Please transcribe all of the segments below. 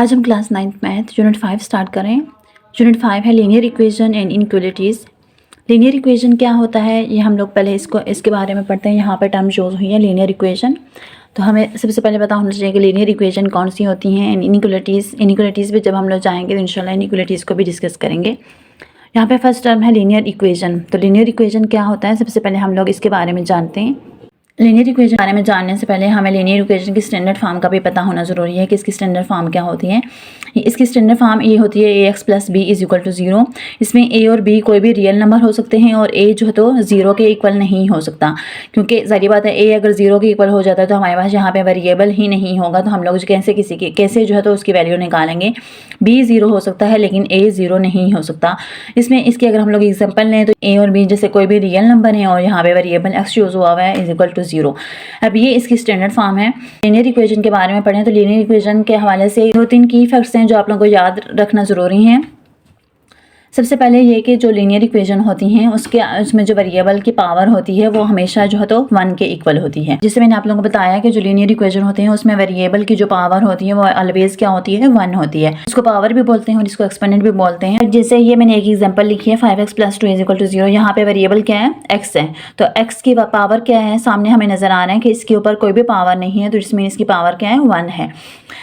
आज हम class 9th math unit 5 start करें। यूनिट 5 है linear equation and inequalities. Linear equation क्या होता है ये हम लोग पहले इसके बारे में पढ़ते हैं। यहाँ पर टर्म यूज़ हुई है लीनियर इक्वेशन। तो हमें सबसे पहले पता होना चाहिए कि लीनियर इक्वेशन कौन सी होती हैं एंड इनइक्वालिटीज़ पे जब हम लोग जाएंगे तो इंशाल्लाह इनइक्वालिटीज़ को भी डिस्कस करेंगे। यहाँ पे फर्स्ट टर्म है लीनियर इक्वेशन। तो लीनियर इक्वेशन क्या होता है सबसे पहले हम लोग इसके बारे में जानते हैं। लीनियर इक्वेशन के बारे में जानने से पहले हमें लीनियर इक्वेशन की स्टैंडर्ड फॉर्म का भी पता होना ज़रूरी है कि इसकी स्टैंडर्ड फॉर्म क्या होती है। इसकी स्टैंडर्ड फॉर्म ये होती है ax + b = 0। इसमें a और b कोई भी रियल नंबर हो सकते हैं और a जो है तो 0 के इक्वल नहीं हो सकता, क्योंकि जाहिर बात है a अगर 0 के इक्वल हो जाता है तो हमारे पास यहाँ पे वेरिएबल ही नहीं होगा। तो हम लोग कैसे जो है तो उसकी वैल्यू निकालेंगे। b 0 हो सकता है लेकिन a 0 नहीं हो सकता। इसमें इसके अगर हम लोग एग्जाम्पल लें तो a और b जैसे कोई भी रियल नंबर है और यहाँ पे वेरिएबल x यूज़ हुआ हुआ है = 0। अब ये इसकी स्टैंडर्ड फॉर्म है। लीनियर इक्वेशन के बारे में पढ़ें तो लीनियर इक्वेशन के हवाले से 2-3 की फैक्ट्स हैं जो आप लोगों को याद रखना ज़रूरी है। सबसे पहले ये कि जो लीनियर इक्वेशन होती हैं उसमें जो वेरिएबल की पावर होती है वो हमेशा जो है तो 1 के इक्वल होती है। जिससे मैंने आप लोगों को बताया कि जो लीनियर इक्वेशन होते हैं उसमें वेरिएबल की जो पावर होती है वो ऑलवेज क्या होती है 1 होती है। इसको पावर भी बोलते हैं और इसको एक्सपोनेंट भी बोलते हैं। जैसे ये मैंने एक एग्जांपल लिखी है 5x + 2 = 0। यहाँ पे वेरिएबल क्या है x है, तो x की पावर क्या है सामने हमें नजर आ रहा है कि इसके ऊपर कोई भी पावर नहीं है, तो इसमें इसकी पावर क्या है 1 है।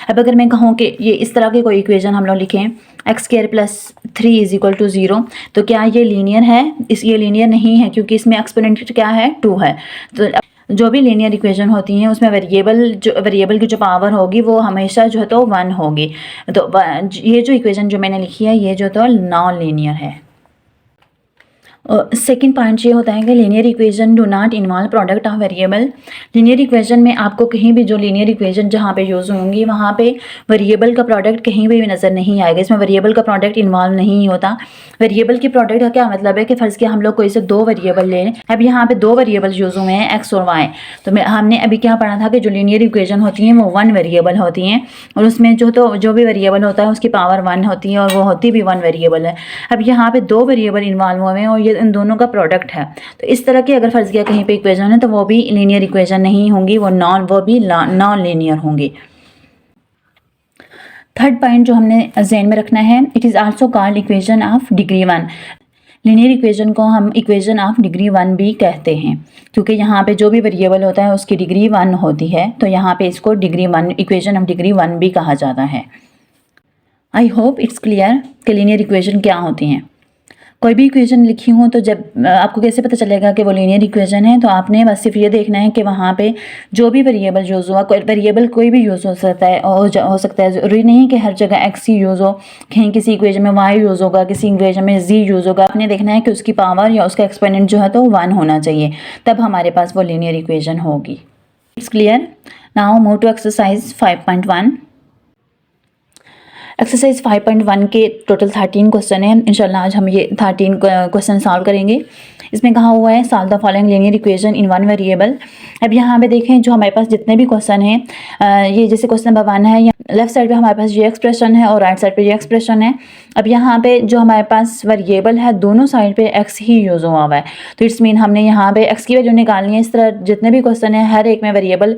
अब अगर मैं कहूँ कि ये इस तरह की कोई इक्वेशन हम लोग लिखें x² + 3 = 0, तो क्या ये लीनियर है? ये लीनियर नहीं है क्योंकि इसमें एक्सपोनेंट क्या है 2 है। तो जो भी लीनियर इक्वेशन होती हैं उसमें वेरिएबल की जो पावर होगी वो हमेशा जो है तो 1 होगी। तो ये जो इक्वेशन जो मैंने लिखी है ये जो तो नॉन लीनियर है। सेकेंड पॉइंट ये होता है कि linear equation do not involve product of variable. Linear equation में आपको कहीं भी जो लीनियर इक्वेशन जहाँ पे यूज़ होंगी वहाँ पे वेरिएबल का प्रोडक्ट कहीं भी नज़र नहीं आएगा। इसमें वेरिएबल का प्रोडक्ट इन्वॉल्व नहीं होता। वेरिएबल की प्रोडक्ट का क्या मतलब है कि फ़र्ज़ किया हम लोग कोई से 2 वेरिएबल ले लें। अब यहाँ पे 2 वेरिएबल यूज़ हुए हैं x और y। तो हमने अभी क्या पढ़ा था कि जो लीनियर इक्वेशन होती हैं वो 1 वेरिएबल होती हैं और उसमें जो भी वेरिएबल होता है उसकी पावर 1 होती है और वो होती भी 1 वेरिएबल है। अब यहाँ पे 2 वेरिएबल इन्वॉल्व हुए हैं और ये इन दोनों का प्रोडक्ट है। तो इस तरह की अगर फर्ज किया कहीं पे इक्वेशन है तो वो भी लीनियर इक्वेशन नहीं होंगी, वो भी नॉन लीनियर होंगी। थर्ड पॉइंट जो हमने ज़हन में रखना है, it is also called equation of degree 1। Linear equation को हम इक्वेशन ऑफ डिग्री 1 भी कहते हैं क्योंकि यहाँ पे जो भी वेरिएबल होता है उसकी डिग्री 1 होती है, तो यहाँ पे इसको इक्वेशन ऑफ डिग्री 1 भी कहा जाता है। आई होप इट्स क्लियर कि लीनियर इक्वेशन क्या होती हैं। कोई भी इक्वेशन लिखी हो तो जब आपको कैसे पता चलेगा कि वो लीनियर इक्वेशन है, तो आपने बस सिर्फ ये देखना है कि वहाँ पे जो भी वेरिएबल यूज़ हुआ, वेरिएबल कोई भी यूज़ हो सकता है हो सकता है। ज़रूरी नहीं कि हर जगह x ही यूज़ हो, कहीं किसी इक्वेशन में y यूज़ होगा, किसी इक्वेशन में z यूज़ होगा। आपने देखना है कि उसकी पावर या उसका एक्सपोनेंट जो है तो 1 होना चाहिए, तब हमारे पास वो लीनियर इक्वेशन होगी। It's clear. Now move to exercise 5.1। Exercise 5.1 के टोटल 13 क्वेश्चन हैं। इंशाल्लाह आज हम ये 13 क्वेश्चन सॉल्व करेंगे। इसमें कहा हुआ है solve the following linear equation in 1 variable. अब यहाँ पे देखें जो हमारे पास जितने भी क्वेश्चन हैं, ये जैसे क्वेश्चन नंबर 1 है, लेफ्ट साइड पे हमारे पास ये एक्सप्रेशन है और राइट साइड पे ये एक्सप्रेशन है। अब यहाँ पे जो हमारे पास वेरिएबल है दोनों साइड पे x ही यूज़ हुआ है, तो इट्स मीन हमने यहाँ पे x की वैल्यू निकालनी है। इस तरह जितने भी क्वेश्चन है हर एक में वेरिएबल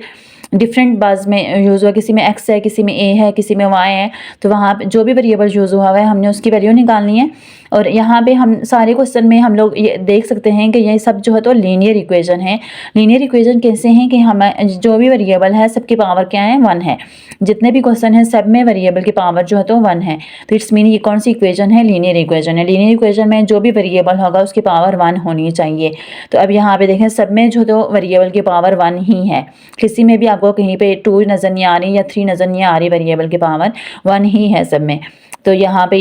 डिफरेंट बाज में यूज़ हुआ, किसी में x है, किसी में a है, किसी में y है। तो वहाँ पे जो भी वेरिएबल यूज़ हुआ है हमने उसकी वैल्यू निकालनी है। और यहाँ पे हम सारे क्वेश्चन में हम लोग ये देख सकते हैं कि ये सब जो है तो लीनियर इक्वेशन है। लीनियर इक्वेशन कैसे हैं कि हम जो भी वेरिएबल है सबकी पावर क्या है 1 है। जितने भी क्वेश्चन है सब में वेरिएबल की पावर जो है तो 1 है। तो इट्स मीन ये कौन सी इक्वेशन है? लीनियर इक्वेशन है। लीनियर इक्वेशन में जो भी वेरिएबल होगा उसकी पावर 1 होनी चाहिए। तो अब यहाँ पे देखें सब में जो तो वेरिएबल की पावर 1 ही है। किसी में भी आपको कहीं पे 2 नज़र नहीं आ रही या 3 नज़र नहीं आ रही, वेरिएबल की पावर 1 ही है सब में। तो यहाँ पे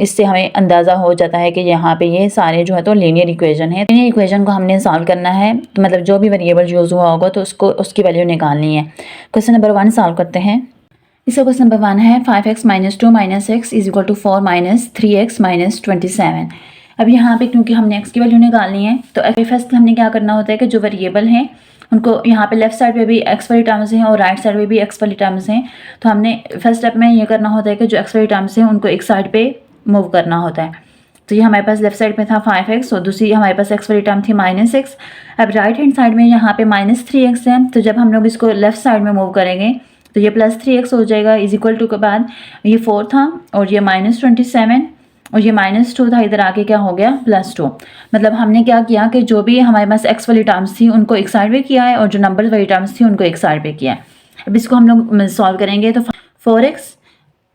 इससे हमें अंदाज़ा हो जाता है कि यहाँ पे ये सारे जो है तो लीनियर इक्वेशन है। लीनियर इक्वेशन को हमने सॉल्व करना है, तो मतलब जो भी वेरिएबल यूज़ हुआ होगा तो उसकी वैल्यू निकालनी है। क्वेश्चन नंबर 1 सॉल्व करते हैं। इसका क्वेश्चन नंबर 1 है 5x - 2 - x = 4 - 3x - 27। अब यहाँ पे क्योंकि हमने x की वैल्यू निकालनी है तो फर्स्ट हमने क्या करना होता है कि जो वेरिएबल हैं उनको यहाँ पे लेफ्ट साइड पे भी x वाली टर्म्स हैं और राइट साइड पे भी x वाली टर्म्स हैं। तो हमने फर्स्ट स्टेप में ये करना होता है कि जो x वाली टर्म्स हैं उनको एक साइड पे मूव करना होता है। तो ये हमारे पास लेफ्ट साइड में था 5x और दूसरी हमारे पास x वाली टर्म थी -x। अब राइट हैंड साइड में यहाँ पे -3x है, तो जब हम लोग इसको लेफ्ट साइड में मूव करेंगे तो ये प्लस 3x हो जाएगा इज इक्वल टू के बाद ये 4 था और ये -27 और ये -2 था, इधर आके क्या हो गया +2। मतलब हमने क्या किया कि जो भी हमारे पास x वाली टर्म्स थी उनको एक साइड पे किया है और जो नंबर वाली टर्म्स थी उनको एक साइड पे किया है। अब इसको हम लोग सॉल्व करेंगे तो 4x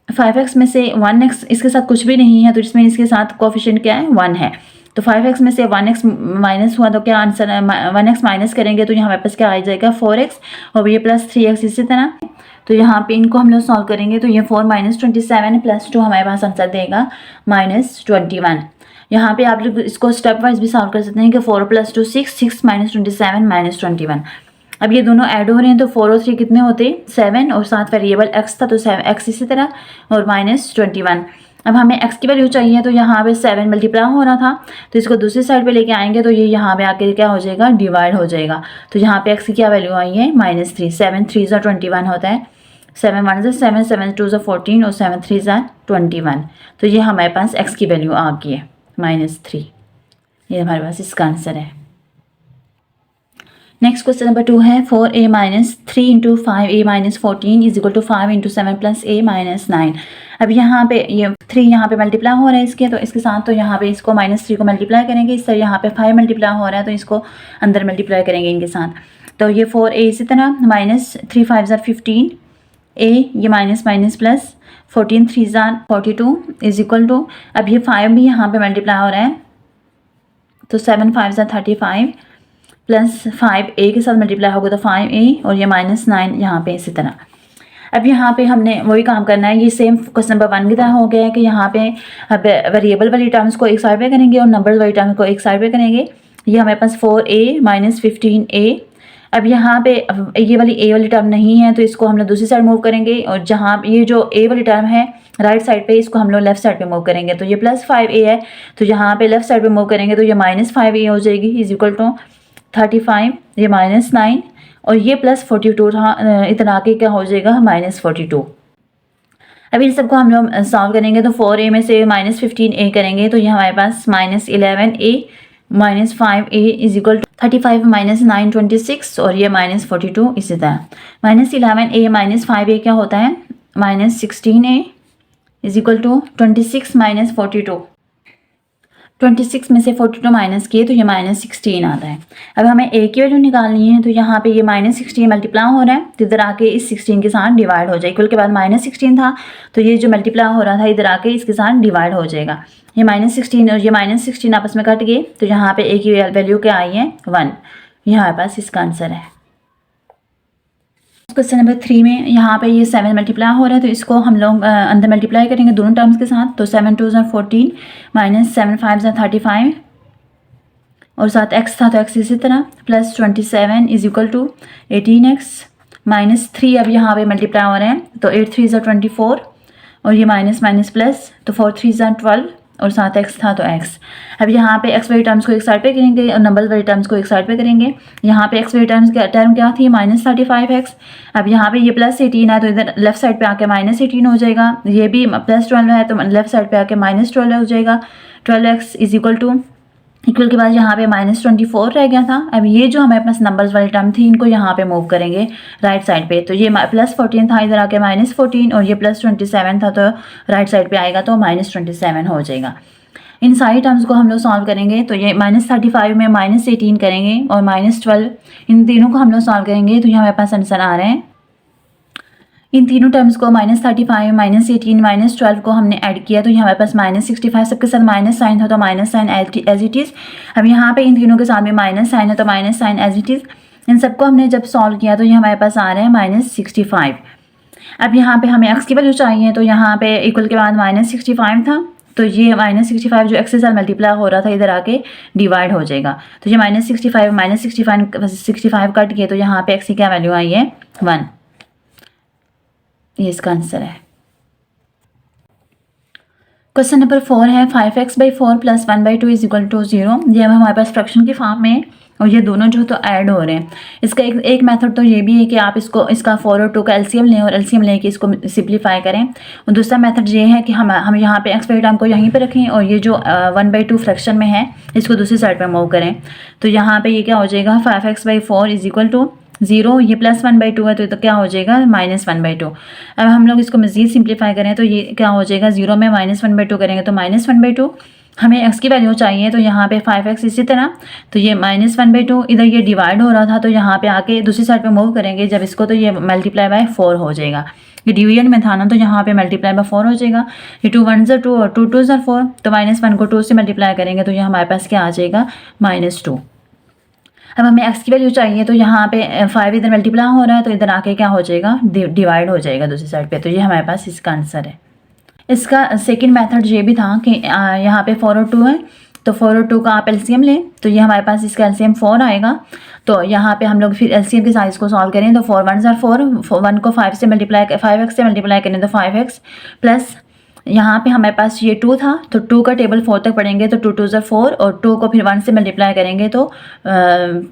5x में से 1x इसके साथ कुछ भी नहीं है तो इसमें इसके साथ कोफिशिएंट क्या है 1 है। तो 5x में से 1x माइनस हुआ तो क्या आंसर है 1x माइनस करेंगे तो यहाँ वापस क्या आ जाएगा 4x और ये +3x इसी तरह। तो यहाँ पे इनको हम लोग सॉल्व करेंगे तो ये 4 -27 +2 हमारे पास आंसर देगा -21। यहाँ पे आप लोग इसको स्टेप वाइज भी सॉल्व कर सकते हैं कि 4 + 2 6 6 -27 -21। अब ये दोनों ऐड हो रहे हैं तो 4 और 3 कितने होते 7 और साथ वेरिएबल x था तो 7x इसी तरह और -21। अब हमें x की वैल्यू चाहिए तो यहाँ पे 7 मल्टीप्लाई हो रहा था तो इसको दूसरी साइड पे लेके आएंगे तो ये यहाँ पे आके क्या हो जाएगा डिवाइड हो जाएगा। तो यहाँ पे x की क्या वैल्यू आई है -3। 7 3 21 होता है, 7 1 7 7 2 14 और 7 3 21। तो ये हमारे पास x की वैल्यू आ गई है -3। ये हमारे पास इसका आंसर है। नेक्स्ट क्वेश्चन नंबर 2 है 4a - 3 × 5a - 14 is equal to 5 × 7 + a - 9। अब यहाँ पे ये 3 यहाँ पे मल्टीप्लाई हो रहा है इसके तो इसके साथ तो यहाँ पे इसको -3 को मल्टीप्लाई करेंगे, इस तरह यहाँ पे 5 मल्टीप्लाई हो रहा है तो इसको अंदर मल्टीप्लाई करेंगे इनके साथ। तो ये 4a इसी तरह -3 5 15 a ये minus plus 14 3 42 is equal to अब ये 5 भी यहाँ पे मल्टीप्लाई हो रहा है तो 7 5 35 प्लस 5 a के साथ मल्टीप्लाई होगा तो 5a और ये -9 यहाँ पे इसी तरह। अब यहाँ पे हमने वही काम करना है, ये सेम क्वेश्चन नंबर 1 की तरह हो गया है कि यहाँ पे अब वेरिएबल वाली टर्म्स को एक साइड पे करेंगे और नंबर वाली टर्म्स को एक साइड पे करेंगे। ये हमारे पास 4a - 15a। अब यहाँ पे ये वाली a वाली टर्म नहीं है तो इसको हम लोग दूसरी साइड मूव करेंगे और जहाँ ये जो a वाली टर्म है राइट साइड पे इसको हम लोग लेफ्ट साइड पे मूव करेंगे। तो ये +5a है तो यहाँ पे लेफ्ट साइड पे मूव करेंगे तो ये -5a हो जाएगी इज इक्वल टू 35 ये -9 और ये +42 था इतना आके क्या हो जाएगा -42। अब इन सबको हम लोग सॉल्व करेंगे तो 4a में से -15a करेंगे तो ये हमारे पास -11a -5a is equal to 35 -9 26 और ये -42 इसी तरह। -11a -5a क्या होता है -16a इज इक्वल टू 26 -42। 26 में से 42 माइनस किए तो ये -16 आता है। अब हमें a की वैल्यू निकालनी है तो यहाँ पे ये -16 मल्टीप्लाई हो रहा है तो इधर आके इस 16 के साथ डिवाइड हो जाए। इक्वल के बाद -16 था तो ये जो मल्टीप्लाई हो रहा था इधर आके इसके साथ डिवाइड हो जाएगा। ये -16 और ये -16 आपस में कट गए तो यहाँ पे a की वैल्यू क्या आई है 1। ये हमारे पास इसका आंसर है। क्वेश्चन नंबर 3 में यहाँ पे ये 7 मल्टीप्लाई हो रहा है तो इसको हम लोग अंदर मल्टीप्लाई करेंगे दोनों टर्म्स के साथ। तो 7 2 14 -7 5 35 और साथ x था तो x इसी तरह +27 इज इक्वल टू 18x -3 अब यहाँ पे मल्टीप्लाई हो रहे हैं तो 8 3 24 और ये माइनस प्लस तो 4 3 12 और साथ x था तो x। अब यहाँ पे x वाली टर्म्स को एक साइड पे करेंगे और नंबर वाली टर्म्स को एक साइड पे करेंगे। यहाँ पे x वाली टर्म क्या थी -35x। अब यहाँ पे ये +18 है तो इधर लेफ्ट साइड पे आके -18 हो जाएगा। ये भी +12 है तो लेफ्ट साइड पे आके -12 हो जाएगा। 12x is equal to equal के बाद यहाँ पे -24 रह गया था। अब ये जो हमारे पास नंबर्स वाली टर्म थी इनको यहाँ पे मूव करेंगे राइट साइड पे। तो ये +14 था इधर आके -14 और ये +27 था तो राइट साइड पे आएगा तो -27 हो जाएगा। इन सारी टर्म्स को हम लोग सॉल्व करेंगे तो ये -35 में -18 करेंगे और -12 इन तीनों को हम लोग सॉल्व करेंगे तो ये हमारे पास आंसर आ रहे हैं। इन तीनों टर्म्स को -35 -18 -12 को हमने ऐड किया तो ये हमारे पास -65 सबके साथ माइनस साइन था तो minus sign as it is. अब यहाँ पे इन तीनों के साथ में माइनस साइन है तो minus sign as it is. इन सबको हमने जब सॉल्व किया तो ये हमारे पास आ रहे हैं -65। अब यहाँ पे हमें x की वैल्यू चाहिए तो यहाँ पे इक्वल के बाद -65 था तो ये -65 जो x के साथ मल्टीप्लाई हो रहा था इधर आके डिवाइड हो जाएगा। तो ये -65 कट किए तो यहाँ पे x की क्या वैल्यू आई है 1। ये इसका आंसर है। क्वेश्चन नंबर 4 है 5x/4 + 1/2 इज इक्वल टू 0। ये हमारे पास फ्रैक्शन की फॉर्म में और ये दोनों जो तो ऐड हो रहे हैं। इसका एक मेथड तो ये भी है कि आप इसका 4 और 2 का एलसीएम लें और एलसीएम लेके इसको सिंप्लीफाई करें। और दूसरा मेथड ये है कि हम यहाँ पे x वाली टर्म को यहीं पे रखें और ये जो 1/2 फ्रैक्शन में है इसको दूसरी साइड पर मूव करें। तो यहाँ पे ये क्या हो जाएगा 5x/4 इज इक्वल टू 0, ये +1/2 है तो क्या हो जाएगा -1/2। अब हम लोग इसको मज़ीद सिंप्लीफाई करें तो ये क्या हो जाएगा, 0 में -1/2 करेंगे तो -1/2। हमें x की वैल्यू चाहिए तो यहाँ पे 5x इसी तरह, तो ये -1/2 इधर ये डिवाइड हो रहा था तो यहाँ पे आके दूसरी साइड पे मूव करेंगे जब इसको, तो ये मल्टीप्लाई बाय 4 हो जाएगा। ये डिवीजन में था ना तो यहाँ पे मल्टीप्लाई बाय 4 हो जाएगा। ये 2 1 ज़ा 2 और 2 2 ज़ा 4, तो -1 को 2 से मल्टीप्लाई करेंगे तो ये हमारे पास क्या आ जाएगा -2। अब हमें x की वैल्यू चाहिए तो यहाँ पे 5 इधर मल्टीप्लाई हो रहा है तो इधर आके क्या हो जाएगा, डिवाइड हो जाएगा दूसरी साइड पे, तो ये हमारे पास इसका आंसर है। इसका सेकंड मेथड ये भी था कि यहाँ पे 4 और 2 है तो 4 और 2 का आप एलसीएम लें तो ये हमारे पास इसका एलसीएम 4 आएगा। तो यहाँ पे हम लोग फिर एलसीएम के साइज को सॉल्व करें तो 4 1 ज़ा 4, 1 को 5 से मल्टीप्लाई 5x से मल्टीप्लाई करें तो 5x प्लस यहाँ पे हमारे पास ये 2 था तो 2 का टेबल 4 तक पढ़ेंगे तो 2 2 ज़ा 4 और 2 को फिर 1 से मल्टीप्लाई करेंगे तो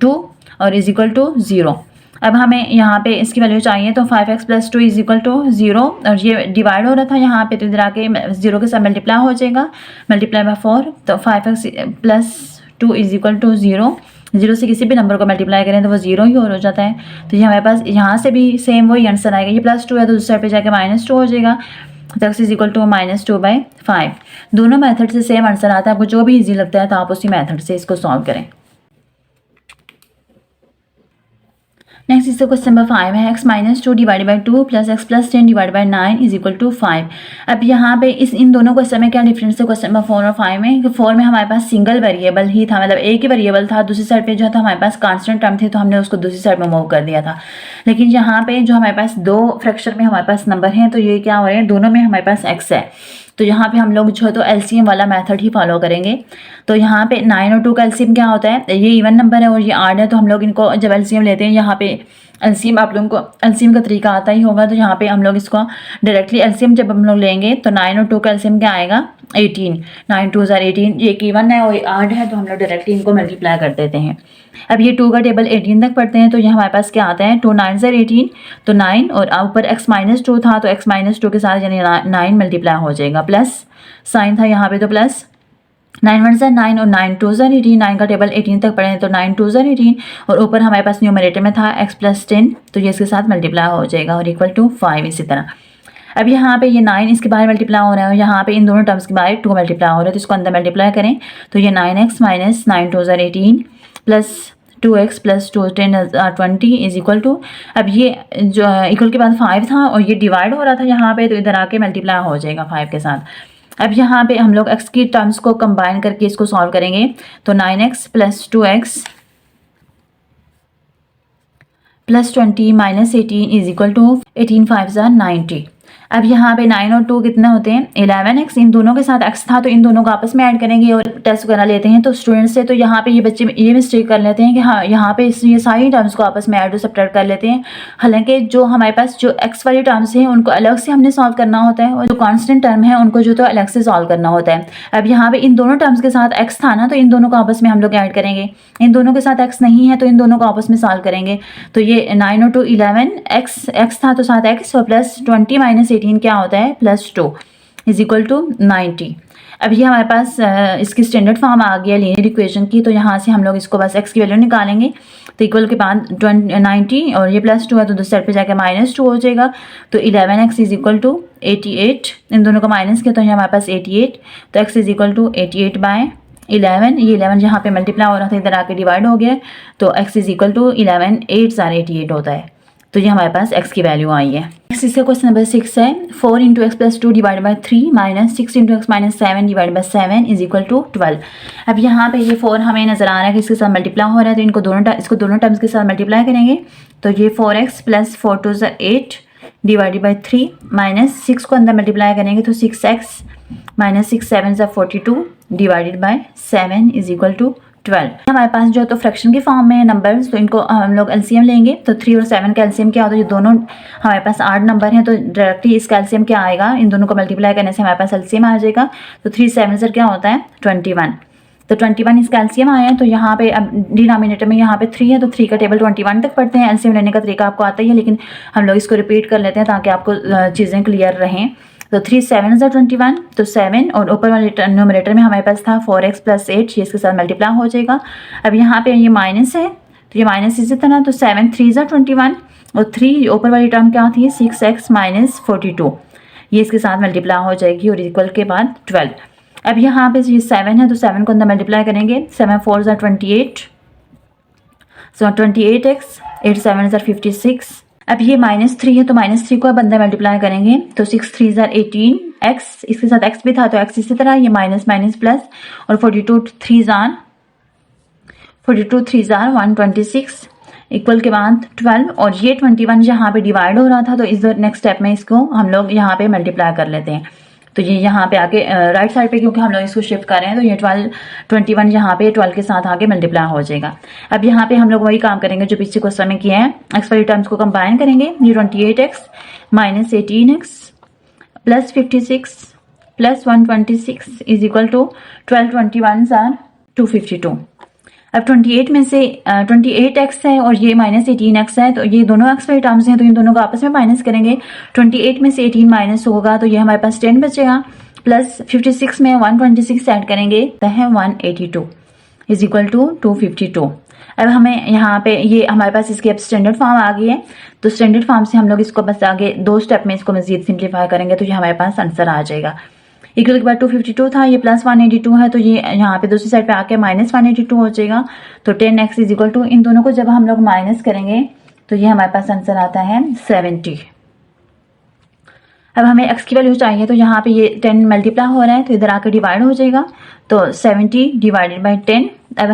2 और इज इक्वल टू 0। अब हमें यहाँ पे इसकी वैल्यू चाहिए तो 5x plus 2 is equal to 0 और ये डिवाइड हो रहा था यहाँ पे तो इधर आके 0 के साथ मल्टीप्लाई हो जाएगा, मल्टीप्लाई बाय 4 तो 5x plus 2 is equal to 0। 0 से किसी भी नंबर को मल्टीप्लाई करें तो वो 0 ही और हो जाता है। तो ये हमारे पास यहाँ से भी सेम वही आंसर आएगा, ये +2 है तो दूसरी साइड पे जाके -2 हो जाएगा, तो x इज इक्वल टू -2/5। दोनों मेथड से सेम आंसर आता है, आपको जो भी इजी लगता है तो आप उसी मेथड से इसको सॉल्व करें। नेक्स्ट इससे क्वेश्चन नंबर 5 है, x - 2 divide by 2 plus x plus 10 divide by 9 is equal to 5। अब यहाँ पे इन दोनों क्वेश्चन में क्या डिफरेंस है क्वेश्चन नंबर 4 और 5 में, कि 4 में हमारे पास सिंगल वेरिएबल ही था, मतलब एक ही वेरिएबल था, दूसरी साइड पे जो था हमारे पास कांस्टेंट टर्म थे तो हमने उसको दूसरी साइड में मूव कर दिया था। लेकिन यहाँ पे जो हमारे पास दो फ्रैक्शन में हमारे पास नंबर हैं तो ये क्या हो रहे हैं, दोनों में हमारे पास x है, तो यहाँ पे हम लोग जो है तो एलसीएम वाला मेथड ही फॉलो करेंगे। तो यहाँ पे 9 और 2 का एलसीएम क्या होता है, ये इवन नंबर है और ये आड है, तो हम लोग इनको जब एलसीएम लेते हैं यहाँ पे एलसीएम, आप लोगों को एलसीएम का तरीका आता ही होगा, तो यहाँ पे हम लोग इसको डायरेक्टली एलसीएम जब हम लोग लेंगे तो 9 और 2 का एलसीएम क्या आएगा 18, 9 2 ज़ा 18, ये एक इवन है और ये आड है तो हम लोग डायरेक्टली इनको मल्टीप्लाई कर देते हैं। अब ये 2 का टेबल 18 तक पढ़ते हैं तो ये हमारे पास क्या आता है 2 9 ज़ा 18, तो 9 और ऊपर x - 2 था तो x - 2 के साथ यानी 9 मल्टीप्लाई हो जाएगा, प्लस साइन था यहाँ पे तो प्लस 9 1 ज़ा 9 और 9 2 ज़ा 18, 9 का टेबल 18 तक पढ़े तो 9 2 ज़ा 18 और ऊपर हमारे पास न्यूमरेटर में था x प्लस 10 तो ये इसके साथ मल्टीप्लाई हो जाएगा और इक्वल टू 5 इसी तरह। अब यहाँ पे ये 9 इसके बाहर मल्टीप्लाई हो रहा है और यहाँ पे इन दोनों टर्म्स के बाहर 2 मल्टीप्लाई हो रहा है तो इसको अंदर मल्टीप्लाई करें तो ये 9x माइनस 9 2 ज़ा 18 plus 2x plus 2 10 20 is equal to, अब ये जो इक्वल के बाद 5 था और ये डिवाइड हो रहा था यहाँ पे तो इधर आके मल्टीप्लाई हो जाएगा 5 के साथ। अब यहाँ पे हम लोग x की टर्म्स को कंबाइन करके इसको सॉल्व करेंगे तो 9x plus 2x plus 20 minus 18 is equal to 18 5 ज़ा 90। अब यहाँ पे 9 और 2 कितना होते हैं 11x, इन दोनों के साथ x था तो इन दोनों को आपस में ऐड करेंगे और टेस्ट वगैरह लेते हैं तो स्टूडेंट्स से तो यहाँ पे ये बच्चे ये मिस्टेक कर लेते हैं कि हाँ यहाँ पे ये सारी टर्म्स को आपस में ऐड और सब्ट्रैक्ट कर लेते हैं, हालांकि जो हमारे पास जो x वाली टर्म्स हैं उनको अलग से हमने सॉल्व करना होता है और जो कॉन्स्टेंट टर्म है उनको जो तो अलग से सॉल्व करना होता है। अब यहाँ पे इन दोनों टर्म्स के साथ x था ना तो इन दोनों को आपस में हम लोग ऐड करेंगे, इन दोनों के साथ x नहीं है तो इन दोनों को आपस में सॉल्व करेंगे तो ये 9 और 2 11 x था तो साथ x और प्लस 20 माइनस 18 क्या होता है प्लस 2 इज इक्वल टू 90। अब ये हमारे पास इसकी स्टैंडर्ड फॉर्म आ गया लीनियर इक्वेशन की, तो यहाँ से हम लोग इसको बस x की वैल्यू निकालेंगे तो इक्वल के बाद 90 और ये प्लस 2 है तो दूसरी साइड पे जाके -2 हो जाएगा तो 11x इज इक्वल टू 88, इन दोनों का माइनस किया तो ये हमारे पास 88 तो x is equal to 88 by 11, ये 11 यहाँ पे मल्टीप्लाई हो रहा था इधर आके डिवाइड हो गया तो x इज इक्वल टू 11 8 ज़ा 88 होता है, तो ये हमारे पास x की वैल्यू आई है। नेक्स्ट इसका क्वेश्चन नंबर 6 है 4 into x plus 2 divide by 3 minus 6 into x minus 7 divide by 7 is equal to 12। अब यहाँ पे ये 4 हमें नजर आ रहा है कि इसके साथ मल्टीप्लाई हो रहा है तो इसको दोनों टर्म्स के साथ मल्टीप्लाई करेंगे तो ये 4x प्लस 4 2 ज़ा 8 डिवाइडेड बाई 3 माइनस 6 को अंदर मल्टीप्लाई करेंगे तो 6x माइनस 6 7 ज़ा 42 divided by 7 is equal to 12। हमारे पास जो तो फ्रैक्शन के फॉर्म में नंबर्स तो इनको हम लोग एलसीएम लेंगे तो 3 और 7 का एलसीएम क्या होता है, ये दोनों हमारे पास 8 नंबर हैं तो डायरेक्टली इसका एलसीएम क्या आएगा, इन दोनों को मल्टीप्लाई करने से हमारे पास एलसीएम आ जाएगा तो 3 7 सर क्या होता है 21, तो 21 इसका एलसीएम आया है तो यहाँ पे अब डिनोमिनेटर में यहाँ पे 3 है तो 3 का टेबल 21 तक पढ़ते हैं, एलसीएम लेने का तरीका आपको आता ही है लेकिन हम लोग इसको रिपीट कर लेते हैं ताकि आपको चीज़ें क्लियर रहें। तो 3 7 ज़ा 21 तो 7 और ऊपर वाले न्यूमरेटर में हमारे पास था 4x प्लस 8, ये इसके साथ मल्टीप्लाई हो जाएगा। अब यहाँ पे ये माइनस है तो ये माइनस इसी तरह, तो 7 3 ज़ा 21 और 3 ऊपर वाली टर्म क्या थी 6x माइनस 42, ये इसके साथ मल्टीप्लाई हो जाएगी और इक्वल के बाद 12। अब यहाँ पे ये 7 है तो 7 को अंदर मल्टीप्लाई करेंगे, 7 4 ज़ा 28, सो 28x, 8 7 ज़ा 56। अब ये -3 है तो -3 को अब अंदर मल्टीप्लाई करेंगे, तो 6 3 ज़ा 18x, इसके साथ x भी था तो x इसी तरह, ये माइनस माइनस प्लस, और 42 3 ज़ा 126 इक्वल के बाद 12, और ये 21 यहाँ पे डिवाइड हो रहा था तो इस नेक्स्ट स्टेप में इसको हम लोग यहाँ पे मल्टीप्लाई कर लेते हैं। तो ये यहाँ पे आके राइट साइड पे क्योंकि हम लोग इसको शिफ्ट कर रहे हैं तो ये 21 यहाँ पे 12 के साथ आके मल्टीप्लाई हो जाएगा। अब यहाँ पे हम लोग वही काम करेंगे जो पीछे क्वेश्चन में किया है, एक्स वाली टर्म्स को कंबाइन करेंगे, ये 28x minus 18x plus 56 plus 126 is equal to 12 21 आर 252। अब 28 में से 28x है और ये माइनस 18x है, तो ये दोनों x वाली टर्म्स हैं तो इन दोनों को आपस में माइनस करेंगे, 28 में से 18 माइनस होगा तो ये हमारे पास 10 बचेगा, प्लस 56 में 126 ऐड करेंगे तो है 182 इज इक्वल टू 252। अब हमें यहाँ पे ये हमारे पास इसकी अब स्टैंडर्ड फॉर्म आ गई है, तो स्टैंडर्ड फॉर्म से हम लोग इसको बस आगे 2 स्टेप में इसको मजीद सिंप्लीफाई करेंगे तो ये हमारे पास आंसर आ जाएगा। इक्वल के बाद 252 था, ये प्लस 182 है तो ये यहाँ पे दूसरी साइड पे आके माइनस 182 हो जाएगा, तो 10x इज इक्वल टू, इन दोनों को जब हम लोग माइनस करेंगे तो ये हमारे पास आंसर आता है 70। अब हमें x की वैल्यू चाहिए तो यहाँ पे ये 10 मल्टीप्लाई हो रहा है तो इधर आकर डिवाइड हो जाएगा, तो 70 डिवाइडेड बाई 10। अब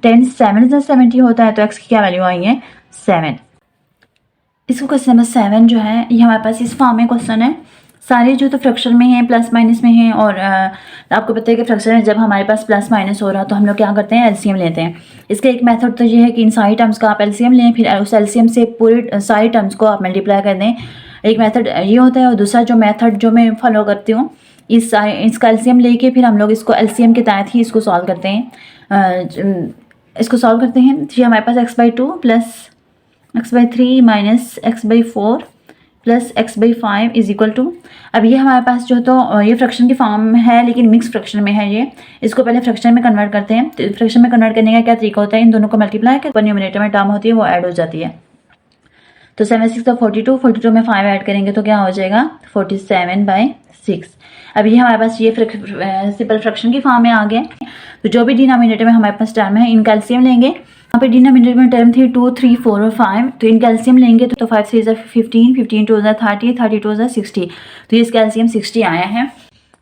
10 7 ज़ा 70 होता है तो x की क्या वैल्यू आई है 7। इसको क्वेश्चन नंबर 7 जो है ये हमारे पास इस फॉर्म में क्वेश्चन है, सारे जो तो फ्रैक्शन में हैं प्लस माइनस में हैं, और आपको पता है कि फ्रैक्शन में जब हमारे पास प्लस माइनस हो रहा है तो हम लोग क्या करते हैं एलसीएम लेते हैं। इसका एक मेथड तो ये है कि इन सारी टर्म्स का आप एलसीएम लें, फिर उस एलसीएम से पूरे सारी टर्म्स को आप मल्टीप्लाई कर दें, एक मेथड ये होता है। और दूसरा जो मेथड जो मैं फॉलो करती हूँ, इसका एलसीएम लेके फिर हम लोग इसको एलसीएम के तहत ही इसको सॉल्व करते हैं, तो हमारे पास x/2 plus x/3 minus x/4 plus x/5 is equal to, अब ये हमारे पास जो तो ये फ्रैक्शन की फॉर्म है लेकिन मिक्स फ्रैक्शन में है, ये इसको पहले फ्रैक्शन में कन्वर्ट करते हैं। तो फ्रैक्शन में कन्वर्ट करने का क्या तरीका होता है, इन दोनों को मल्टीप्लाई कर न्यूमरेटर में टर्म होती है वो ऐड हो जाती है, तो 7 6 तो 42 में 5 ऐड करेंगे तो क्या हो जाएगा 47/6। अब ये हमारे पास ये सिंपल फ्रैक्शन की फॉर्म में आ गया, तो जो भी डिनोमिनेटर में हमारे पास टर्म है इनका एलसीएम लेंगे। यहाँ पे डिनोमिनेटर में टर्म थी 2 3 4 और 5, तो इनका एलसीएम लेंगे तो 5 3 ज़ा 15 15 2 ज़ा 30 30 2 ज़ा 60, तो ये इसका एलसीएम 60 आया है।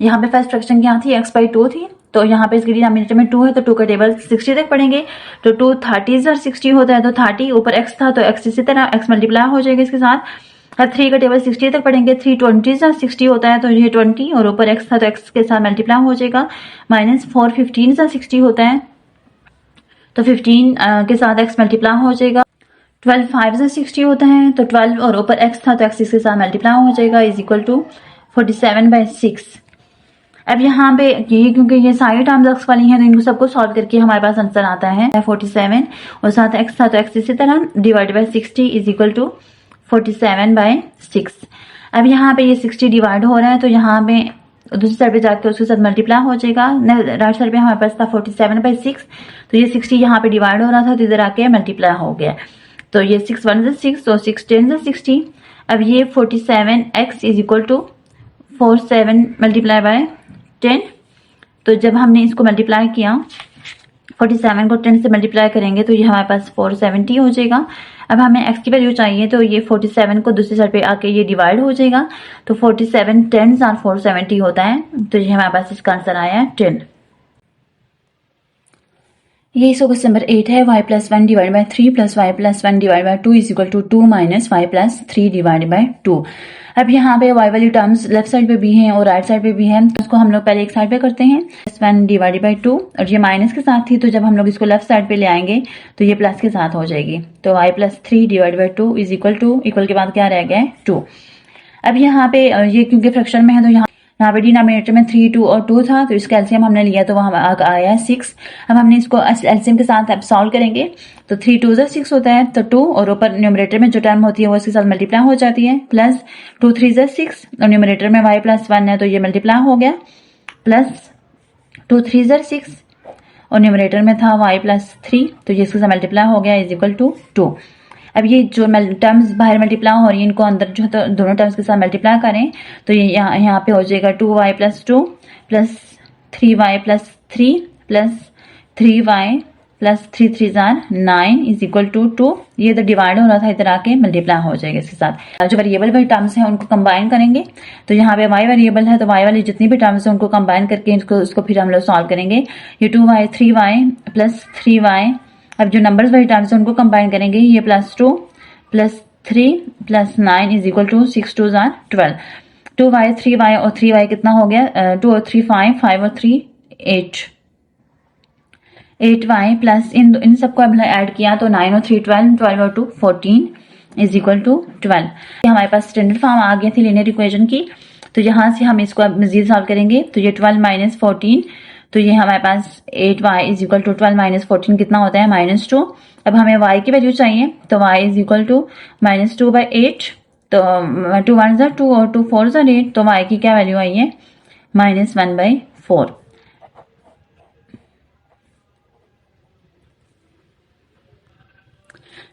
यहाँ पे फर्स्ट फ्रैक्शन क्या थी x/2 थी, तो यहाँ पे इसके डिनोमिनेटर में 2 है तो 2 का टेबल 60 तक पढ़ेंगे, तो 2 30 ज़ा 60 होता है, तो 30 ऊपर x था तो x इसी तरह x मल्टीप्लाई हो जाएगा इसके साथ। अब 3 का टेबल 60 तक पढ़ेंगे, 3 20 ज़ा 60 होता है तो ये 20 और ऊपर x था तो x के साथ मल्टीप्लाई हो जाएगा, माइनस 4 15 ज़ा 60 होता है तो 15 के साथ x मल्टीप्लाई हो जाएगा, 12 5 ज़ा 60 होता है तो 12 और ऊपर x था तो x इसके साथ मल्टीप्लाई हो जाएगा इज इक्वल टू 47/6। अब यहाँ पे ये क्योंकि ये सारी टर्म्स x वाली हैं तो इनको सबको सॉल्व करके हमारे पास आंसर आता है 47 और साथ x था तो x इसी तरह divide by 60 is equal to 47/6। अब यहाँ पे ये 60 डिवाइड हो रहा है तो यहाँ पे दूसरी साइड पे जाके उसके साथ मल्टीप्लाई हो जाएगा, राइट साइड पे हमारे पास था 47/6, तो ये 60 यहाँ पे डिवाइड हो रहा था तो इधर आके मल्टीप्लाई हो गया, तो ये 6 1 ज़ा 6 और 6 10 ज़ा 60। अब ये 47x is equal to 47 multiply by 10, तो जब हमने इसको मल्टीप्लाई किया 47 को 10 से मल्टीप्लाई करेंगे तो ये हमारे पास 470 हो जाएगा। अब हमें x की वैल्यू चाहिए तो ये 47 को दूसरी साइड पे आके ये डिवाइड हो जाएगा, तो 47 10 और 470 होता है, तो ये हमारे पास इसका आंसर आया है 10। ये इसको क्वेश्चन नंबर 8 है, y + 1 divide by 3 plus y + 1 divide by 2 is equal to 2 minus y + 3 divide by 2। अब यहाँ पे y वाली टर्म्स लेफ्ट साइड पे भी हैं और राइट साइड पे भी हैं, तो इसको हम लोग पहले एक साइड पे करते हैं, +1 डिवाइड बाई 2, और ये माइनस के साथ थी तो जब हम लोग इसको लेफ्ट साइड पे ले आएंगे तो ये प्लस के साथ हो जाएगी, तो y + 3 divide by 2 is equal to, equal के बाद क्या रह गया है 2। अब यहाँ पे ये क्योंकि फ्रैक्शन में है तो यहाँ पे डिनोमिनेटर में 3 2 और 2 था तो इसका एलसीएम हमने लिया तो वहाँ आया है 6। अब हमने इसको एलसीएम के साथ अब सॉल्व करेंगे, तो 3 2 ज़ा 6 होता है तो 2 और ऊपर न्यूमरेटर में जो टर्म होती है वो इसके साथ मल्टीप्लाई हो जाती है, प्लस 2 3 ज़ा 6 और न्यूमरेटर में y + 1 है तो ये मल्टीप्लाई हो गया, प्लस 2 3 ज़ा 6 और न्यूमरेटर में था y प्लस 3, तो ये इसके साथ मल्टीप्लाई हो गया इज इक्वल टू 2। अब ये जो टर्म्स बाहर मल्टीप्लाई हो रही है इनको अंदर जो है तो दोनों टर्म्स के साथ मल्टीप्लाई करें तो ये यहाँ पे हो जाएगा 2y plus 2 plus 3y plus 3 plus 3y plus 3 3 जार 9 इज इक्वल टू 2। ये तो डिवाइड हो रहा था, इधर आके मल्टीप्लाई हो जाएगा इसके साथ। जो वेरिएबल वाली टर्म्स हैं उनको कंबाइन करेंगे तो यहाँ पे y वेरिएबल है तो y वाली जितनी भी टर्म्स हैं उनको कंबाइन करके उसको फिर हम लोग सॉल्व करेंगे। ये 2y 3y प्लस 3y, अब जो नंबर्स वाली टर्म्स हैं उनको कंबाइन करेंगे, ये plus 2 plus 3 plus 9 is equal to 6 2 जार 12। 2y 3y और 3y कितना हो गया, 2 और 3 5, 5 और 3 8, 8y प्लस इन सबको हमने ऐड किया तो 9 और 3 12, 12 और 2 14 इज इक्वल टू 12। हमारे पास स्टैंडर्ड फॉर्म आ गई थी लीनियर इक्वेशन की, तो यहाँ से हम इसको मजीद सॉल्व करेंगे तो ये 12 माइनस 14, तो ये हमारे पास 8y is equal to 12 minus 14 कितना होता है -2। अब हमें y की वैल्यू चाहिए तो y इज इक्वल टू -2/8, तो 2 1 ज़ा 2 और 2 4 ज़ा 8, तो y की क्या वैल्यू आई है -1/4।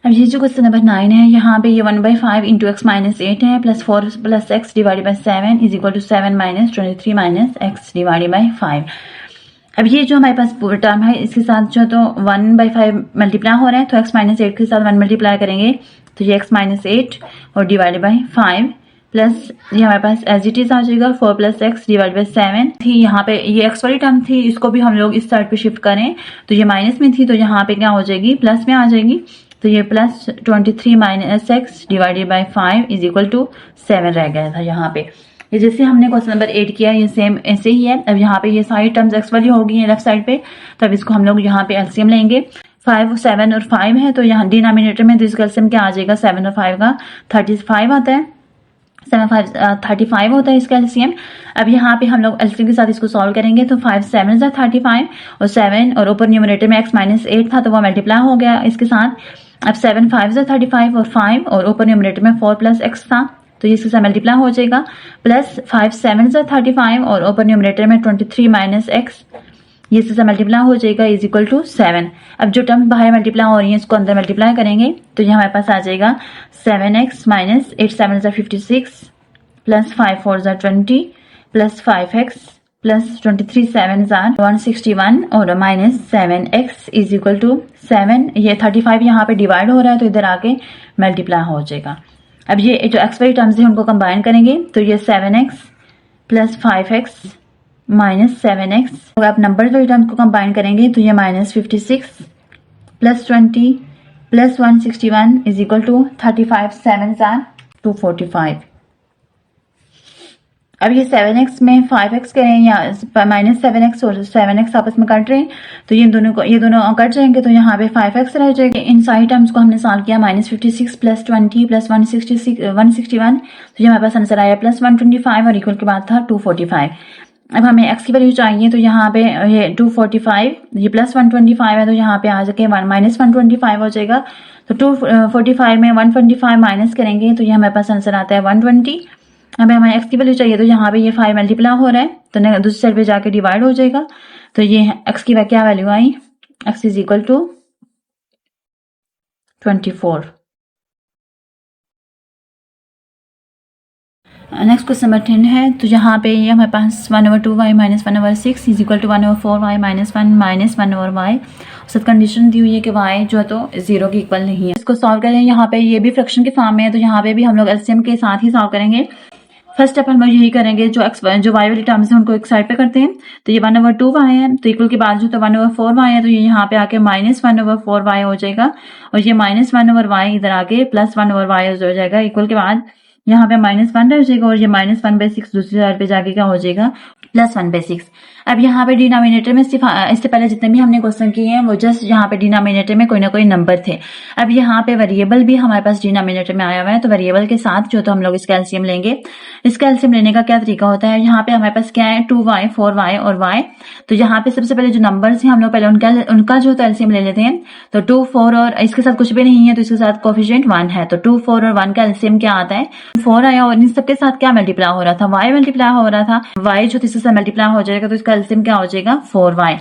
अब ये जो क्वेश्चन नंबर 9 है, यहाँ पे ये 1/5 इंटू एक्स माइनस 8 है plus 4 plus x divided by 7 is equal to 7 minus 23 minus x divided by 5। अब ये जो हमारे पास पूरा टर्म है इसके साथ जो तो 1/5 मल्टीप्लाई हो रहा है तो x माइनस 8 के साथ 1 मल्टीप्लाई करेंगे तो ये x माइनस 8 और डिवाइडेड बाई 5 प्लस ये हमारे पास एज इट इज आ जाएगा 4 प्लस एक्स डिवाइड बाई 7 थी। यहाँ पे ये x वाली टर्म थी, इसको भी हम लोग इस साइड पे शिफ्ट करें तो ये माइनस में थी तो यहाँ पे क्या हो जाएगी प्लस में आ जाएगी, तो ये plus 23 minus x divided by 5 is equal to 7 रह गया था यहाँ पे। ये जैसे हमने क्वेश्चन नंबर 8 किया ये सेम ऐसे ही है। अब यहाँ पे ये सारी टर्म्स एक्स वाली होगी लेफ्ट साइड पे, तब इसको हम लोग यहाँ पे एलसीएम लेंगे। 5 7 और 5 है तो यहाँ डिनोमिनेटर में तो इसका एलसीएम क्या आ जाएगा 7 और 5 का 35 आता है, 7 5 35 होता है इसका एलसीएम। अब यहाँ पे हम लोग एलसीएम के साथ इसको सॉल्व करेंगे तो 5 7 35 और 7 और ऊपर न्यूमरेटर में x माइनस 8 था तो वो मल्टीप्लाई हो गया इसके साथ। अब 7 5 35 और 5 और ऊपर न्यूमरेटर में 4 प्लस एक्स था तो इसके साथ मल्टीप्लाई हो जाएगा, प्लस 5 7 35 और ऊपर न्यूमरेटर में 23 माइनस एक्स, ये इसके साथ मल्टीप्लाई हो जाएगा इज इक्वल टू 7। अब जो टर्म बाहर मल्टीप्लाई हो रही है इसको अंदर मल्टीप्लाई करेंगे तो ये हमारे पास आ जाएगा 7x minus 8 7 56 plus 5 4 20 plus 5x plus 23 7 161 और minus 7x is equal to 7। ये 35 यहाँ पे डिवाइड हो रहा है तो इधर आके मल्टीप्लाई हो जाएगा। अब ये जो एक्स वाली टर्म्स है उनको कंबाइन करेंगे तो ये 7x plus 5x minus 7x, अगर आप नंबर वाली टर्म्स को कंबाइन करेंगे तो ये -56 plus 20 plus 161 is equal to 35 7 245। अब ये 7x में 5x करें या -7x और 7x आपस में कट रहे हैं तो ये दोनों कट जाएंगे तो यहाँ पे 5x रह जाएगा। इन सारी टर्म्स को हमने सॉल्व किया -56 प्लस 20 प्लस 161 तो ये हमारे पास आंसर आया प्लस 125 और इक्वल के बाद था 245। अब हमें x की वैल्यू चाहिए तो यहाँ पे ये 245 ये प्लस 125 है तो यहाँ पे आ जाके माइनस 125 हो जाएगा, तो 245 में 125 माइनस करेंगे तो ये हमारे पास आंसर आता है 120। अब हमें x की वैल्यू चाहिए तो यहाँ पे ये 5 मल्टीप्लाई हो रहा है तो दूसरी साइड पे जाके डिवाइड हो जाएगा, तो ये x की क्या वैल्यू आई, x is equal to 24। Next question number 10 है, तो यहाँ पे ये हमारे पास 1/2y minus 1/6 is equal to 1/4y minus 1 minus 1/y। सब कंडीशन दी हुई है कि y जो है तो 0 के इक्वल नहीं है। इसको सॉल्व करें, यहाँ पे ये भी फ्रैक्शन के फॉर्म में है तो यहाँ पे भी हम लोग एलसीएम के साथ ही सॉल्व करेंगे। फर्स्ट स्टेप हम लोग यही करेंगे, जो y वाली टर्म्स है उनको एक साइड पे करते हैं तो ये 1/2y है तो इक्वल के बाद जो तो 1/4y है तो ये यहाँ पे आके माइनस 1/4y हो जाएगा और ये माइनस 1/y इधर आके प्लस 1/y हो जाएगा। इक्वल के बाद यहाँ पे -1 रह जाएगा और ये -1/6 दूसरी साइड पे जाके क्या हो जाएगा +1/6। अब यहाँ पे डिनोमिनेटर में इससे पहले जितने भी हमने क्वेश्चन किए हैं वो जस्ट यहाँ पे डिनोमिनेटर में कोई ना कोई नंबर थे। अब यहाँ पे वेरिएबल भी हमारे पास डिनोमिनेटर में आया हुआ है तो वेरिएबल के साथ जो तो हम लोग इसका एलसीएम लेंगे। इसका एलसीएम लेने का क्या तरीका होता है, यहाँ पे हमारे पास क्या है 2y 4y और y, तो यहाँ पे सबसे पहले जो नंबर्स हैं हम लोग पहले उनका जो तो एलसीएम ले लेते हैं। तो 2 4 और इसके साथ कुछ भी नहीं है तो इसके साथ कोफिशिएंट 1 है तो 2 4 और 1 का एलसीएम क्या आता है 4 आया और इन सबके साथ क्या मल्टीप्लाई हो रहा था y मल्टीप्लाई हो रहा था, y जो इसके साथ मल्टीप्लाई हो जाएगा तो इसका एलसीएम क्या हो जाएगा 4y।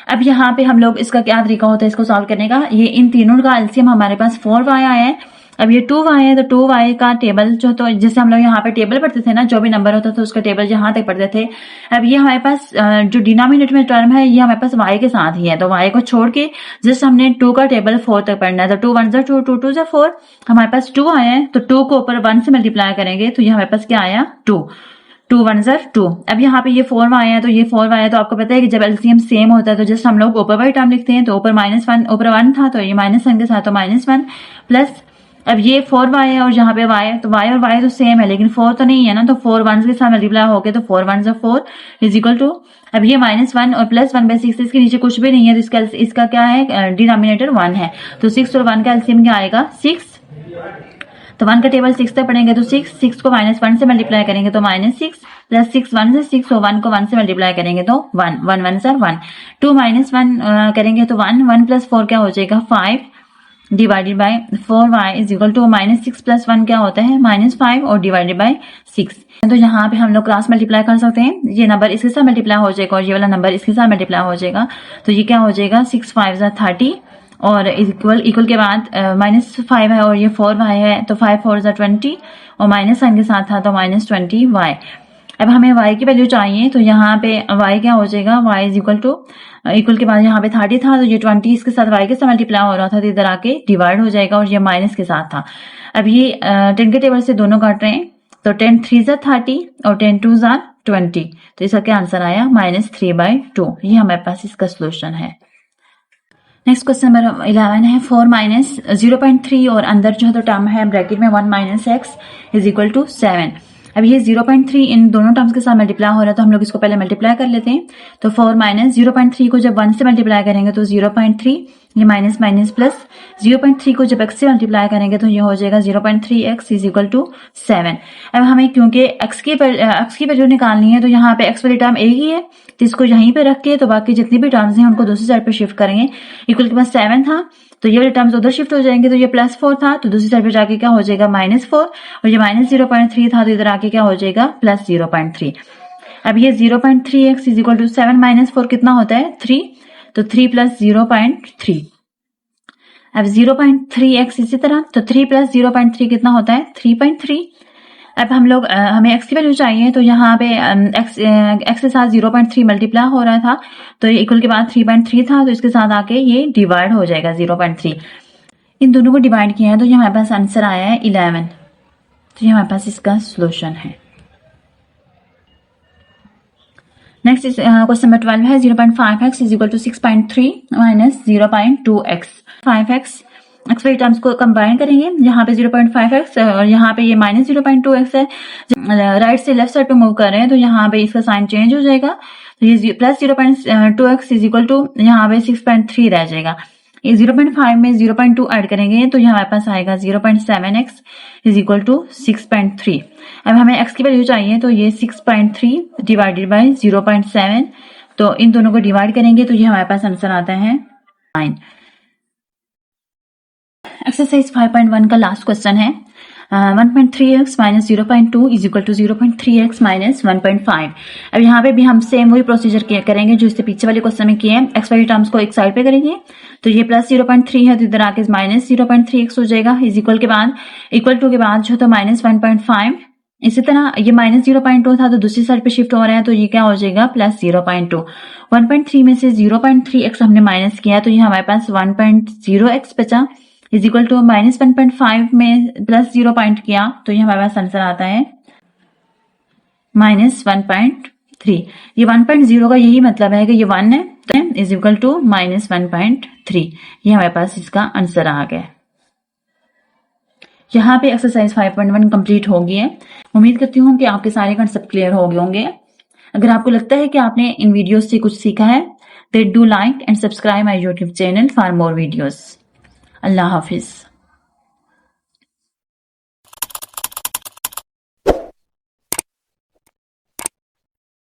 अब यहाँ पे हम लोग इसका क्या तरीका होता है इसको सॉल्व करने का, ये इन तीनों का एलसीएम हमारे पास 4y आया है। अब ये 2y है तो 2y का टेबल जो, तो जैसे हम लोग यहाँ पे टेबल पढ़ते थे ना, जो भी नंबर होता था उसका टेबल यहाँ तक पढ़ते थे। अब ये हमारे पास जो डिनोमिनेटर में टर्म है ये हमारे पास y के साथ ही है, तो y को छोड़ के जस्ट हमने 2 का टेबल 4 तक पढ़ना है। तो 2 1 2 2 2 4, हमारे पास 2 आया है, तो 2 को ऊपर 1 से मल्टीप्लाई करेंगे तो ये हमारे पास क्या आया 2, 2 1 2। अब यहाँ पे ये 4 आया है, तो ये 4 आया, तो आपको पता है कि जब एलसीएम सेम होता है तो जस्ट हम लोग ऊपर वाली टर्म लिखते हैं। तो ऊपर -1, ऊपर 1 था तो ये -1 के साथ तो -1 प्लस, अब ये 4y है और यहाँ पे y है, तो y और y तो सेम है लेकिन 4 तो नहीं है ना, तो 4 1 के साथ मल्टीप्लाई होके तो 4 1 4 इज इक्वल टू, अब ये -1 और प्लस 1/6, इसके नीचे कुछ भी नहीं है, तो इसका क्या है डिनोमिनेटर 1 है, तो 6 और 1 का एलसीएम क्या आएगा 6। तो 1 का टेबल 6 तक पढ़ेंगे तो 6 को -1 से मल्टीप्लाई करेंगे तो -6 प्लस 6 1 से 6 और 1 को 1 से मल्टीप्लाई करेंगे तो 1 1 1 सर 1, 2 -1 करेंगे तो 1 1 प्लस 4 क्या हो जाएगा 5 divided by 4y is equal to -6 plus 1 क्या होता है -5 और डिवाइडेड बाय 6। तो यहाँ पे हम लोग क्रॉस मल्टीप्लाई कर सकते हैं, ये नंबर इसके साथ मल्टीप्लाई हो जाएगा और ये वाला नंबर इसके साथ मल्टीप्लाई हो जाएगा, तो ये क्या हो जाएगा 6 5 30 और इक्वल के बाद -5 है और ये 4y है, तो 5 4 20 और -1 के साथ था तो -20y। अब हमें y की वैल्यू चाहिए, तो यहाँ पे y क्या हो जाएगा, y is equal to, equal के बाद यहाँ पे 30 था तो ये 20 इसके साथ y के साथ मल्टीप्लाई हो रहा था, तो इधर आके डिवाइड हो जाएगा और ये माइनस के साथ था। अब ये 10 के टेबल से दोनों काट रहे हैं, तो 10 3 30 और 10 2 20, तो इसका क्या आंसर आया -3/2। ये हमारे पास इसका सोल्यूशन है। नेक्स्ट क्वेश्चन नंबर 11 है 4 -0.3 और अंदर जो है तो टर्म है ब्रैकेट में 1 - x इज इक्वल टू 7। अब ये 0.3 इन दोनों टर्म्स के साथ मल्टीप्लाई हो रहा है, तो हम लोग इसको पहले मल्टीप्लाई कर लेते हैं। तो 4 - 0.3 को जब 1 से मल्टीप्लाई करेंगे तो 0.3, ये माइनस माइनस प्लस 0.3 को जब x से मल्टीप्लाई करेंगे तो ये हो जाएगा 0.3x इज इक्वल टू 7। अब हमें क्योंकि x की वैल्यू निकालनी है, तो यहाँ पे x वाली टर्म एक ही है, तो इसको यहीं पे रख के तो बाकी जितनी भी टर्म्स हैं उनको दूसरी साइड पे शिफ्ट करेंगे। इक्वल के पास 7 था तो ये वाले टर्म्स उधर शिफ्ट हो जाएंगे, तो ये +4 था तो दूसरी साइड पे जाके क्या हो जाएगा -4 और ये -0.3 था तो इधर आके क्या हो जाएगा +0.3। अब ये 0.3x इज इक्वल टू 7 - 4 कितना होता है 3, तो 3 + 0.3। अब 0.3x इसी तरह, तो 3 + 0.3 कितना होता है 3.3। अब हम लोग हमें x की वैल्यू चाहिए, तो यहाँ पे x के साथ 0.3 मल्टीप्लाई हो रहा था, तो ये इक्वल के बाद 3.3 था तो इसके साथ आके ये डिवाइड हो जाएगा 0.3। इन दोनों को डिवाइड किया है तो ये हमारे पास आंसर आया है 11, तो ये हमारे पास इसका सोल्यूशन है। नेक्स्ट क्वेश्चन नंबर 12 है 0.5x is equal to 6.3 minus 0.2x। 5x x वाली टर्म्स को कंबाइन करेंगे, यहाँ पे 0.5x और यहाँ पे ये -0.2x है, राइट से लेफ्ट साइड पे मूव कर रहे हैं तो यहाँ पे इसका साइन चेंज हो जाएगा, तो ये +0.2x इज इक्वल टू यहाँ पे 6.3 रह जाएगा। ये 0.5 में 0.2 ऐड करेंगे तो ये हमारे पास आएगा 0.7x इज इक्वल टू 6.3। अब हमें x की वैल्यू चाहिए, तो ये 6.3 डिवाइडेड बाय 0.7, तो इन दोनों को डिवाइड करेंगे तो ये हमारे पास आंसर आता है 9। एक्सरसाइज 5.1 का लास्ट क्वेश्चन है 1.3x - 0.2 is equal to 0.3x - 1.5। अब यहाँ पे भी हम सेम वही प्रोसीजर करेंगे जो इससे पीछे वाले क्वेश्चन में किए हैं। एक्स वाली टर्म्स को एक साइड पे करेंगे, तो ये +0.3 है तो इधर आके -0.3x हो जाएगा, इज इक्वल के बाद इक्वल टू के बाद जो तो -1.5। इसी तरह ये -0.2 था तो दूसरी साइड पे शिफ्ट हो रहा है, तो ये क्या हो जाएगा +0.2। 1.3 में से 0.3x हमने माइनस किया तो ये हमारे पास 1.0x बचा, इज इक्वल टू -1.5 में +0 किया तो ये हमारे पास आंसर आता है -1.3। ये 1.0 का यही मतलब है कि ये 1 है तो इज इक्वल टू -1.3। ये हमारे पास इसका आंसर आ गया। यहाँ पे एक्सरसाइज 5.1 कंप्लीट हो गई है। उम्मीद करती हूँ कि आपके सारे कंसेप्ट क्लियर हो गए होंगे। अगर आपको लगता है कि आपने इन वीडियोस से कुछ सीखा है, then do like and subscribe my YouTube channel for more videos. Allah Hafiz.